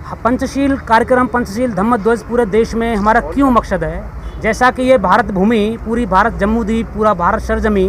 पंचशील कार्यक्रम, पंचशील धम्म ध्वज पूरे देश में हमारा क्यों मकसद है? जैसा कि ये भारत भूमि, पूरी भारत जम्मू द्वीप, पूरा भारत सरजमी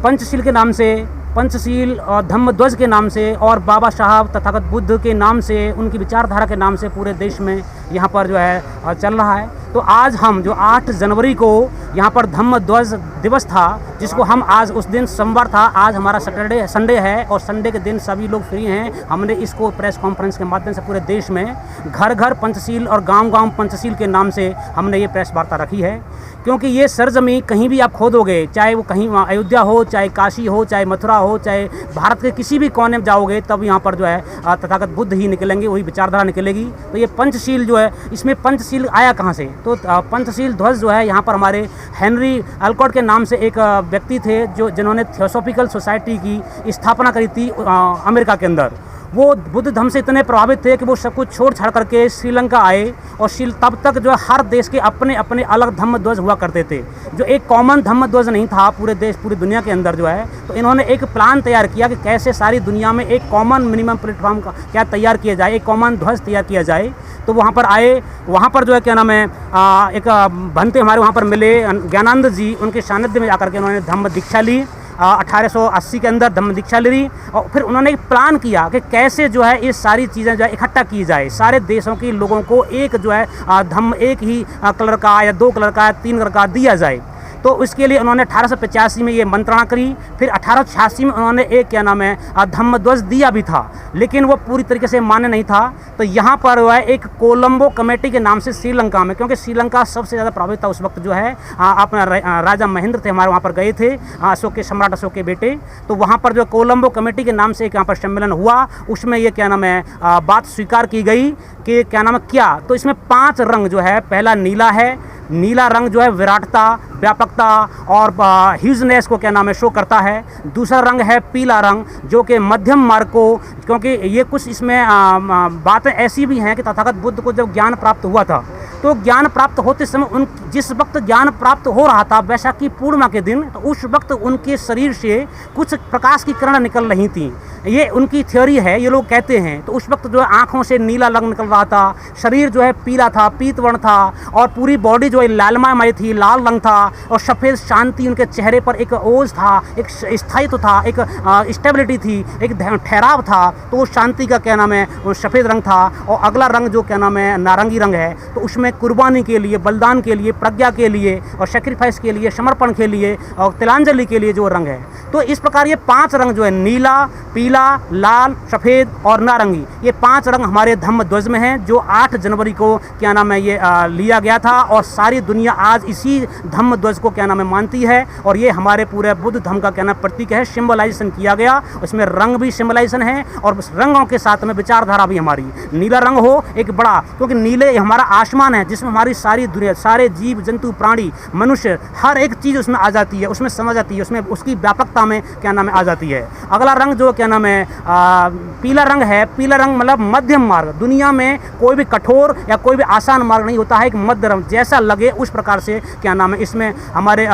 पंचशील के नाम से, पंचशील और धम्म ध्वज के नाम से और बाबा साहब तथागत बुद्ध के नाम से, उनकी विचारधारा के नाम से पूरे देश में यहाँ पर जो है चल रहा है। तो आज हम जो 8 जनवरी को यहाँ पर धम्म ध्वज दिवस था, जिसको हम आज, उस दिन सोमवार था, आज हमारा संडे है और संडे के दिन सभी लोग फ्री हैं। हमने इसको प्रेस कॉन्फ्रेंस के माध्यम से पूरे देश में घर घर पंचशील और गांव गांव पंचशील के नाम से हमने ये प्रेस वार्ता रखी है। क्योंकि ये सरजमी कहीं भी आप खोदोगे, चाहे वो कहीं अयोध्या हो, चाहे काशी हो, चाहे मथुरा हो, चाहे भारत के किसी भी कोने में जाओगे, तब यहाँ पर जो है तथागत बुद्ध ही निकलेंगे, वही विचारधारा निकलेगी। तो ये पंचशील जो है, इसमें पंचशील आया कहाँ से? तो पंचशील ध्वज जो है यहाँ पर हमारे हेनरी अल्कोट के नाम से एक व्यक्ति थे जिन्होंने थियोसॉफिकल सोसाइटी की स्थापना करी थी अमेरिका के अंदर। वो बुद्ध धर्म से इतने प्रभावित थे कि वो सब कुछ छोड़ छाड़ करके श्रीलंका आए और तब तक जो है हर देश के अपने अपने अलग धम्म ध्वज हुआ करते थे, जो एक कॉमन धम्म ध्वज नहीं था पूरे देश, पूरी दुनिया के अंदर जो है। तो इन्होंने एक प्लान तैयार किया कि कैसे सारी दुनिया में एक कॉमन मिनिमम प्लेटफॉर्म का क्या तैयार किया जाए, एक कॉमन ध्वज तैयार किया जाए। तो वहाँ पर आए, वहाँ पर जो है क्या नाम है, एक भंते हमारे वहाँ पर मिले ज्ञानानंद जी, उनके सानिध्य में जाकर के उन्होंने धम्म दीक्षा ली। 1880 के अंदर धम्म दीक्षा ली और फिर उन्होंने एक प्लान किया कि कैसे जो है ये सारी चीज़ें जो है इकट्ठा की जाए, सारे देशों के लोगों को एक जो है धम्म एक ही कलर का या 2 कलर का या 3 कलर का दिया जाए। तो उसके लिए उन्होंने 1885 में ये मंत्रणा करी। फिर 1886 में उन्होंने एक क्या नाम है धम्म ध्वज दिया भी था, लेकिन वो पूरी तरीके से मान्य नहीं था। तो यहाँ पर जो है एक कोलंबो कमेटी के नाम से श्रीलंका में, क्योंकि श्रीलंका सबसे ज़्यादा प्रभावित था उस वक्त जो है, अपना राजा महेंद्र थे हमारे, वहाँ पर गए थे अशोक के, सम्राट अशोक के बेटे। तो वहाँ पर जो कोलंबो कमेटी के नाम से एक यहाँ पर सम्मेलन हुआ, उसमें ये क्या नाम है बात स्वीकार की गई कि क्या नाम है क्या, तो इसमें 5 रंग जो है, पहला नीला है, नीला रंग जो है विराटता, व्यापकता और ह्यूजनेस को क्या नाम है शो करता है। दूसरा रंग है पीला रंग, जो कि मध्यम मार्ग को, क्योंकि ये कुछ इसमें बातें ऐसी भी हैं कि तथागत बुद्ध को जब ज्ञान प्राप्त हुआ था, तो ज्ञान प्राप्त होते समय जिस वक्त ज्ञान प्राप्त हो रहा था वैशाखी पूर्णिमा के दिन, तो उस वक्त उनके शरीर से कुछ प्रकाश की किरण निकल रही थी। ये उनकी थ्योरी है, ये लोग कहते हैं। तो उस वक्त जो है आँखों से नीला रंग निकल रहा था, शरीर जो है पीला था, पीतवर्ण था, और पूरी बॉडी जो है लालमामय थी, लाल रंग था, और सफ़ेद शांति उनके चेहरे पर एक ओज था, एक स्थायित्व था, एक स्टेबिलिटी थी, एक ठहराव था। तो वो शांति का क्या नाम है वो सफ़ेद रंग था। और अगला रंग जो क्या नाम है नारंगी रंग है, तो उसमें कुर्बानी के लिए, बलिदान के लिए, प्रज्ञा के लिए और सेक्रीफाइस के लिए, समर्पण के लिए और तिलांजलि के लिए जो रंग है। तो इस प्रकार ये 5 रंग जो है, नीला, पीला, लाल, सफ़ेद और नारंगी, ये 5 रंग हमारे धम्म ध्वज में हैं, जो 8 जनवरी को क्या नाम है ये लिया गया था। और सारी दुनिया आज इसी धम्म ध्वज को क्या नाम है मानती है, और ये हमारे पूरे बुद्ध धर्म का क्या नाम प्रतीक है, सिंबलाइजेशन किया गया। उसमें रंग भी सिंबलाइजेशन है और उस रंगों के साथ में विचारधारा भी हमारी। नीला रंग हो एक बड़ा, क्योंकि नीले हमारा आसमान है, जिसमें हमारी सारी दुनिया, सारे जीव जंतु, प्राणी, मनुष्य, हर एक चीज़ उसमें आ जाती है, उसमें समझ आती है, उसमें उसकी व्यापकता में क्या नाम है आ जाती है। अगला रंग जो क्या नाम है पीला रंग है। पीला रंग मतलब मध्यम मार्ग। दुनिया में कोई भी कठोर या कोई भी आसान मार्ग नहीं होता है, एक मध्य रंग, जैसा लगे उस प्रकार से क्या नाम है। इसमें हमारे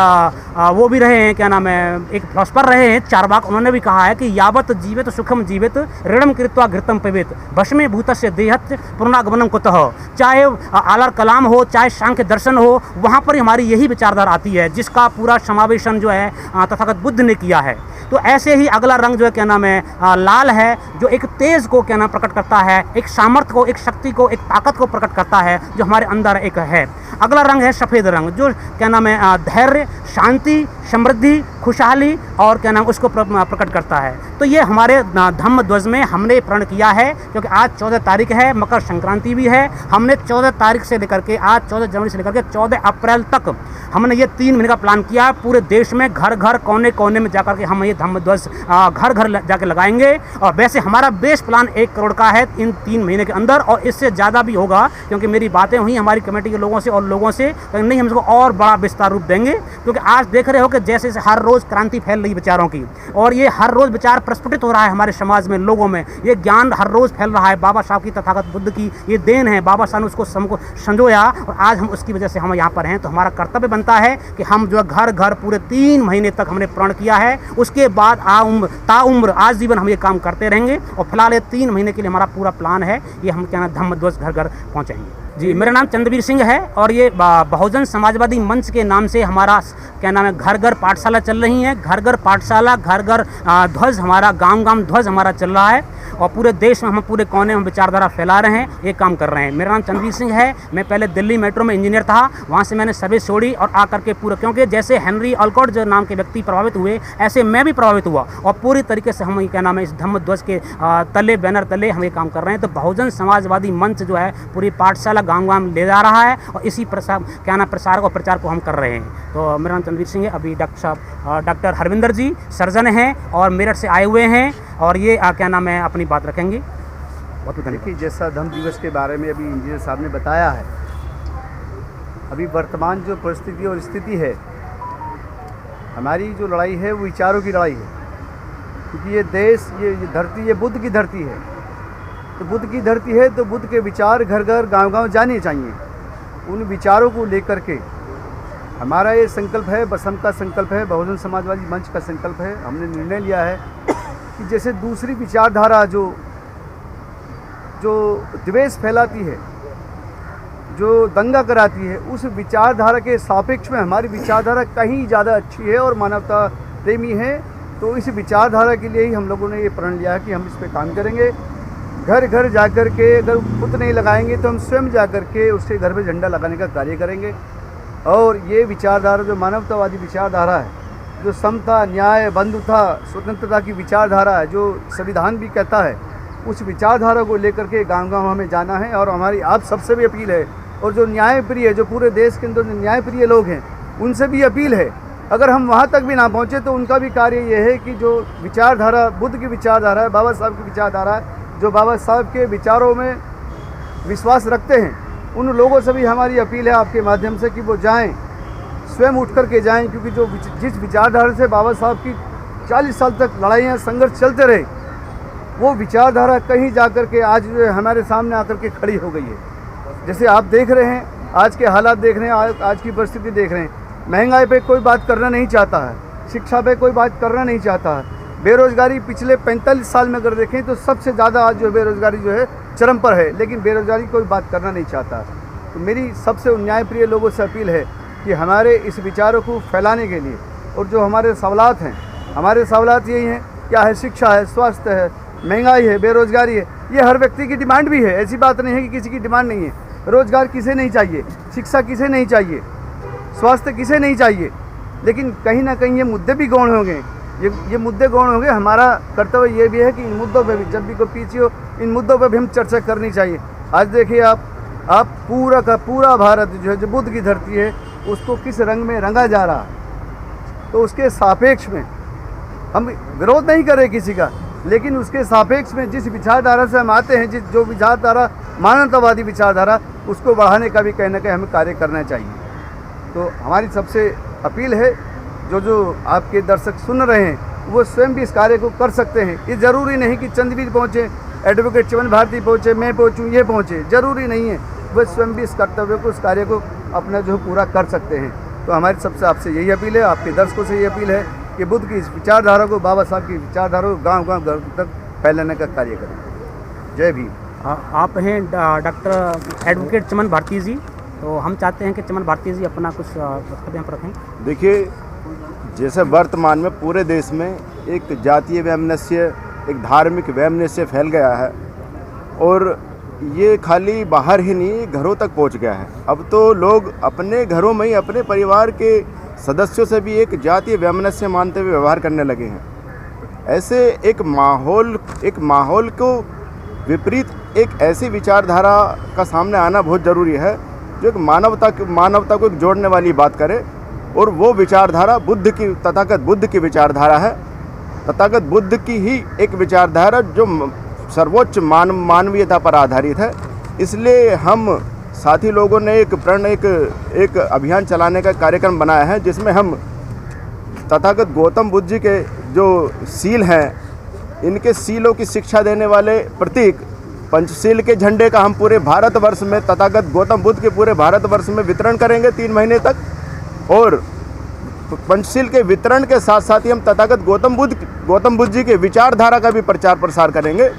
वो भी रहे हैं क्या नाम है, एक फिलोसफर रहे हैं चारवाक, उन्होंने भी कहा है कि यावत जीवित सुखम जीवित ऋणम कृत्वा घृतम पिबेत भस्मे भूतस्य देहत् पुनरागमनम कुतः। चाहे आलर कलाम हो, चाहे सांख्य दर्शन हो, वहाँ पर हमारी यही विचारधारा आती है, जिसका पूरा समावेशन जो है तथागत बुद्ध ने किया है। तो ऐसे ही अगला रंग जो है क्या नाम है लाल है, जो एक तेज को क्या नाम प्रकट करता है, एक सामर्थ्य को, एक शक्ति को, एक ताकत को प्रकट करता है, जो हमारे अंदर एक है। अगला रंग है सफ़ेद रंग, जो क्या नाम है धैर्य, शांति, समृद्धि, खुशहाली और क्या नाम उसको प्रकट करता है। तो ये हमारे धम्म ध्वज में हमने प्रण किया है, क्योंकि आज 14 तारीख है, मकर संक्रांति भी है। हमने 14 तारीख से लेकर के आज 14 जनवरी से लेकर के 14 अप्रैल तक हमने ये 3 महीने का प्लान किया। पूरे देश में घर घर कोने कोने में जाकर के हम ये धम्म ध्वज घर घर जाके लगाएंगे। और वैसे हमारा बेस प्लान 1 करोड़ का है इन 3 महीने के अंदर, और इससे ज़्यादा भी होगा, क्योंकि मेरी बातें हुई हमारी कमेटी के लोगों से और लोगों से, तो नहीं हम इसको और बड़ा विस्तार रूप देंगे। क्योंकि आज देख रहे हो कि जैसे हर रोज़ क्रांति फैल रही है विचारों की, और ये हर रोज़ विचार प्रस्फुटित हो रहा है हमारे समाज में, लोगों में ये ज्ञान हर रोज़ फैल रहा है। बाबा साहब की, तथागत बुद्ध की ये देन है, बाबा साहब ने उसको हमको संजोया और आज हम उसकी वजह से हम यहाँ पर हैं। तो हमारा कर्तव्य बनता है कि हम जो घर घर पूरे 3 महीने तक हमने प्रण किया है, उसके बाद ताउम्र आजीवन हम ये काम करते रहेंगे। और फिलहाल ये 3 महीने के लिए हमारा पूरा प्लान है, ये हम क्या ना धम्म ध्वज घर घर पहुँचाएंगे। जी, मेरा नाम चंद्रवीर सिंह है और ये बहुजन समाजवादी मंच के नाम से हमारा क्या नाम है घर घर पाठशाला चल रही है। घर घर पाठशाला, घर घर ध्वज, हमारा गांव गांव ध्वज हमारा चल रहा है और पूरे देश में हम पूरे कोने में विचारधारा फैला रहे हैं, ये काम कर रहे हैं। मेरा नाम चंद्रवीर सिंह है। मैं पहले दिल्ली मेट्रो में इंजीनियर था, वहाँ से मैंने सर्विस छोड़ी और आकर के पूरा, क्योंकि जैसे हेनरी ऑलकॉट जो नाम के व्यक्ति प्रभावित हुए, ऐसे मैं भी प्रभावित हुआ और पूरी तरीके से हम क्या नाम है इस धम्म ध्वज के तले, बैनर तले हम ये काम कर रहे हैं। तो बहुजन समाजवादी मंच जो है पूरी पाठशाला गाँव गाँव ले जा रहा है और इसी प्रसार क्या नाम प्रसार और प्रचार को हम कर रहे हैं। तो मेरा नाम चंद्रवीर सिंह है। अभी डॉक्टर हरविंदर जी सर्जन हैं और मेरठ से आए हुए हैं और ये क्या नाम है अपनी बात रखेंगे। बहुत बहुत देखिए, जैसा धम्म दिवस के बारे में अभी इंजीनियर साहब ने बताया है, अभी वर्तमान जो परिस्थिति और स्थिति है, हमारी जो लड़ाई है वो विचारों की लड़ाई है। क्योंकि ये देश, ये धरती, ये बुद्ध की धरती है। तो बुद्ध की धरती है तो बुद्ध के विचार घर घर गांव गांव जाने चाहिए। उन विचारों को लेकर के हमारा ये संकल्प है, बसम का संकल्प है, बहुजन समाजवादी मंच का संकल्प है। हमने निर्णय लिया है कि जैसे दूसरी विचारधारा जो द्वेष फैलाती है, जो दंगा कराती है, उस विचारधारा के सापेक्ष में हमारी विचारधारा कहीं ज़्यादा अच्छी है और मानवता प्रेमी है। तो इस विचारधारा के लिए ही हम लोगों ने ये प्रण लिया है कि हम इस पर काम करेंगे। घर घर जाकर के, अगर खुद नहीं लगाएंगे तो हम स्वयं जाकर के उसके घर में झंडा लगाने का कार्य करेंगे। और ये विचारधारा जो मानवतावादी विचारधारा है, जो समता, न्याय, बंधुता, स्वतंत्रता की विचारधारा है, जो संविधान भी कहता है, उस विचारधारा को लेकर के गांव गांव हमें जाना है। और हमारी आप सबसे भी अपील है, और जो न्यायप्रिय, जो पूरे देश के अंदर जो न्यायप्रिय लोग हैं, उनसे भी अपील है, अगर हम वहाँ तक भी ना पहुँचे तो उनका भी कार्य ये है कि जो विचारधारा बुद्ध की विचारधारा है, बाबा साहब की विचारधारा है, जो बाबा साहब के विचारों में विश्वास रखते हैं, उन लोगों से भी हमारी अपील है आपके माध्यम से कि वो जाएं, स्वयं उठ कर के जाएं। क्योंकि जो जिस विचारधारा से बाबा साहब की 40 साल तक लड़ाइयाँ, संघर्ष चलते रहे, वो विचारधारा कहीं जाकर के आज जो है हमारे सामने आकर के खड़ी हो गई है। जैसे आप देख रहे हैं, आज के हालात देख रहे हैं, आज की परिस्थिति देख रहे हैं। महंगाई पे कोई बात करना नहीं चाहता है, शिक्षा पे कोई बात करना नहीं चाहता है, बेरोज़गारी पिछले 45 साल में अगर देखें तो सबसे ज़्यादा आज जो बेरोज़गारी जो है चरम पर है, लेकिन बेरोज़गारी कोई बात करना नहीं चाहता। तो मेरी सबसे न्यायप्रिय लोगों से अपील है कि हमारे इस विचारों को फैलाने के लिए, और जो हमारे सवालात हैं, हमारे सवालात यही हैं, क्या है, शिक्षा है, स्वास्थ्य है, महंगाई है, बेरोज़गारी है, ये हर व्यक्ति की डिमांड भी है। ऐसी बात नहीं है कि किसी की डिमांड नहीं है। रोज़गार किसे नहीं चाहिए, शिक्षा किसे नहीं चाहिए, स्वास्थ्य किसे नहीं चाहिए, लेकिन कहीं ना कहीं ये मुद्दे भी गौण होंगे। ये मुद्दे गौण होंगे। हमारा कर्तव्य ये भी है कि इन मुद्दों पे भी, जब भी कोई पीछे हो, इन मुद्दों पे भी हम चर्चा करनी चाहिए। आज देखिए आप पूरा का पूरा भारत जो है, जो बुद्ध की धरती है, उसको किस रंग में रंगा जा रहा है। तो उसके सापेक्ष में हम विरोध नहीं कर रहे किसी का, लेकिन उसके सापेक्ष में जिस विचारधारा से हम आते हैं, जो विचारधारा मानवतावादी विचारधारा, उसको बढ़ाने का भी कहीं ना कहीं हमें कार्य करना चाहिए। तो हमारी सबसे अपील है, जो आपके दर्शक सुन रहे हैं, वो स्वयं भी इस कार्य को कर सकते हैं। ये ज़रूरी नहीं कि चंद्रवीर पहुँचे, एडवोकेट चमन भारती पहुँचे, मैं पहुँचूँ, ये पहुँचे, ज़रूरी नहीं है। वह स्वयं भी इस कर्तव्य को, इस कार्य को अपना जो पूरा कर सकते हैं। तो हमारी सबसे आपसे यही अपील है, आपके दर्शकों से यही अपील है कि बुद्ध की इस विचारधारा को, बाबा साहब की विचारधारा को गाँव गाँव घर तक फैलाने का कार्य करें। जय भीम। आप हैं डॉक्टर एडवोकेट चमन भारती जी, तो हम चाहते हैं कि चमन भारती जी अपना कुछ वक्तव्य यहाँ पर रखें। देखिए, जैसे वर्तमान में पूरे देश में एक जातीय वैमनस्य, एक धार्मिक वैमनस्य फैल गया है, और ये खाली बाहर ही नहीं, घरों तक पहुंच गया है। अब तो लोग अपने घरों में ही अपने परिवार के सदस्यों से भी एक जातीय वैमनस्य मानते हुए व्यवहार करने लगे हैं। ऐसे एक माहौल को विपरीत एक ऐसी विचारधारा का सामने आना बहुत ज़रूरी है, जो एक मानवता को एक जोड़ने वाली बात करे। और वो विचारधारा बुद्ध की, तथागत बुद्ध की विचारधारा है। तथागत बुद्ध की ही एक विचारधारा जो सर्वोच्च मानवीयता पर आधारित है। इसलिए हम साथी लोगों ने एक अभियान चलाने का कार्यक्रम बनाया है, जिसमें हम तथागत गौतम बुद्ध जी के जो सील हैं, इनके सीलों की शिक्षा देने वाले प्रतीक पंचशील के झंडे का हम पूरे भारतवर्ष में तथागत गौतम बुद्ध के पूरे भारतवर्ष में वितरण करेंगे 3 महीने तक। और पंचशील के वितरण के साथ साथ ही हम तथागत गौतम बुद्ध जी के विचारधारा का भी प्रचार प्रसार करेंगे।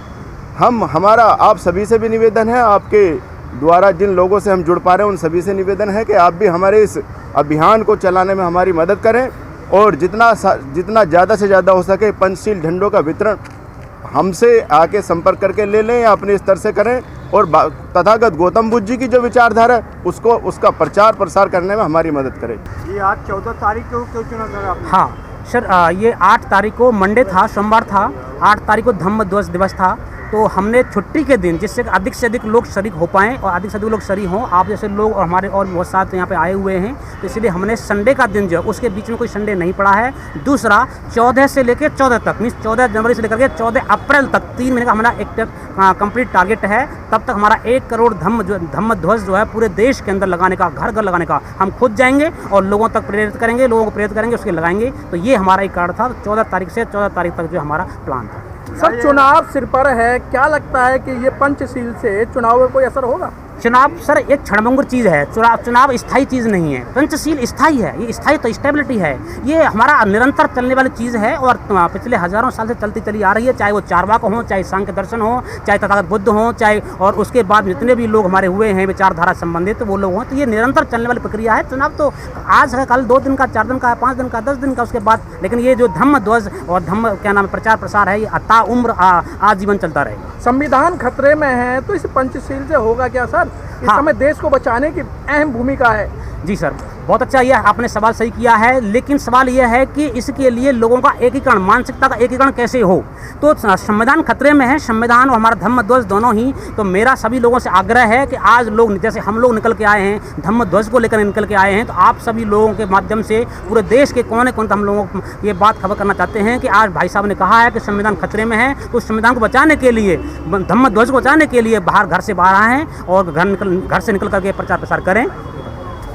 हमारा आप सभी से भी निवेदन है, आपके द्वारा जिन लोगों से हम जुड़ पा रहे हैं उन सभी से निवेदन है कि आप भी हमारे इस अभियान को चलाने में हमारी मदद करें और जितना ज़्यादा से ज़्यादा हो सके पंचशील झंडों का वितरण हमसे आके संपर्क करके ले लें या अपने स्तर से करें और तथागत गौतम बुद्ध जी की जो विचारधारा है उसका प्रचार प्रसार करने में हमारी मदद करें। ये आज 14 तारीख को क्यों चुना सर आपने? हाँ सर, ये 8 तारीख को मंडे था, सोमवार था। 8 तारीख को धम्म ध्वज दिवस था, तो हमने छुट्टी के दिन, जिससे अधिक से अधिक लोग शरीक हो पाएँ और अधिक से अधिक लोग शरीक हों, आप जैसे लोग और हमारे और बहुत साथ यहाँ पे आए हुए हैं, तो इसलिए हमने संडे का दिन जो है उसके बीच में कोई संडे नहीं पड़ा है। दूसरा 14 से लेकर 14 तक, मीन्स 14 जनवरी से लेकर के 14 अप्रैल तक 3 महीने का हमारा एक कंप्लीट टारगेट है। तब तक हमारा 1 करोड़ धम्म ध्वज जो है पूरे देश के अंदर लगाने का, घर घर लगाने का हम खुद जाएंगे और लोगों तक प्रेरित करेंगे, लोगों को प्रेरित करेंगे, उसके लगाएंगे। तो ये हमारा एक कार्ड था। 14 तारीख से 14 तारीख तक जो हमारा प्लान था। सर, चुनाव सिर पर है, क्या लगता है कि ये पंचशील से चुनाव में कोई असर होगा? चुनाव सर एक क्षणभंगुर चीज़ है। चुनाव स्थायी चीज़ नहीं है। पंचशील स्थायी है, ये स्थायी तो स्टेबिलिटी है, ये हमारा निरंतर चलने वाली चीज़ है और पिछले हज़ारों साल से चलती चली आ रही है। चाहे वो चारवाक हो, चाहे सांख्य दर्शन हो, चाहे तथागत बुद्ध हो, चाहे और उसके बाद जितने भी लोग हमारे हुए हैं विचारधारा संबंधित वो लोग हों, तो ये निरंतर चलने वाली प्रक्रिया है। चुनाव तो आज है, कल 2 दिन का, 4 दिन का, 5 दिन का, 10 दिन का, उसके बाद, लेकिन ये जो धम्म ध्वज और धम्म क्या नाम है प्रचार प्रसार है, ये अता उम्र आजीवन चलता रहेगा। संविधान खतरे में है, तो इस पंचशील से होगा क्या सर? इस हाँ। समय देश को बचाने की अहम भूमिका है। जी सर, बहुत अच्छा ये आपने सवाल सही किया है, लेकिन सवाल यह है कि इसके लिए लोगों का एकीकरण, मानसिकता का एकीकरण कैसे हो। तो संविधान खतरे में है, संविधान और हमारा धम्म ध्वज दोनों ही। तो मेरा सभी लोगों से आग्रह है कि आज लोग, जैसे हम लोग निकल के आए हैं, धम्म ध्वज को लेकर निकल के आए हैं, तो आप सभी लोगों के माध्यम से पूरे देश के कोने कोने हम लोगों को ये बात खबर करना चाहते हैं कि आज भाई साहब ने कहा है कि संविधान खतरे में है, तो संविधान को बचाने के लिए, धम्म ध्वज को बचाने के लिए घर से बाहर आए हैं और घर से निकल करके प्रचार प्रसार करें।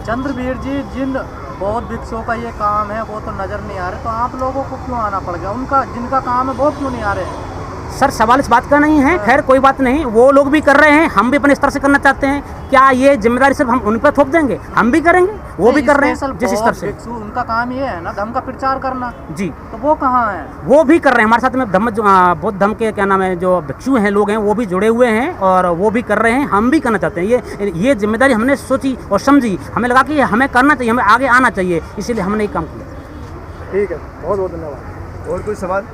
चंद्रवीर जी, जिन बौद्ध भिक्षुओं का ये काम है वो तो नज़र नहीं आ रहे, तो आप लोगों को क्यों आना पड़ गया? उनका जिनका काम है वो क्यों नहीं आ रहे? सर सवाल इस बात का नहीं है, खैर कोई बात नहीं, वो लोग भी कर रहे हैं, हम भी अपने स्तर से करना चाहते हैं। क्या ये जिम्मेदारी सिर्फ हम उन पर थोप देंगे? हम भी करेंगे, वो भी कर रहे हैं जिस स्तर से। उनका काम ये है ना धम्म का प्रचार करना जी, तो वो कहाँ है? वो भी कर रहे हैं हमारे साथ में। बौद्ध धर्म के क्या नाम है जो भिक्षु हैं, लोग हैं, वो भी जुड़े हुए हैं और वो भी कर रहे हैं, हम भी करना चाहते हैं। ये जिम्मेदारी हमने सोची और समझी, हमें लगा कि हमें करना चाहिए, हमें आगे आना चाहिए, इसीलिए हमने ये काम किया। ठीक है, बहुत बहुत धन्यवाद। और कोई सवाल?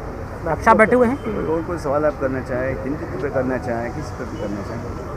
अच्छा बैठे हुए हैं। और कोई सवाल आप करना चाहें, हिंदी पे करना चाहें, किसी पे भी करना चाहें?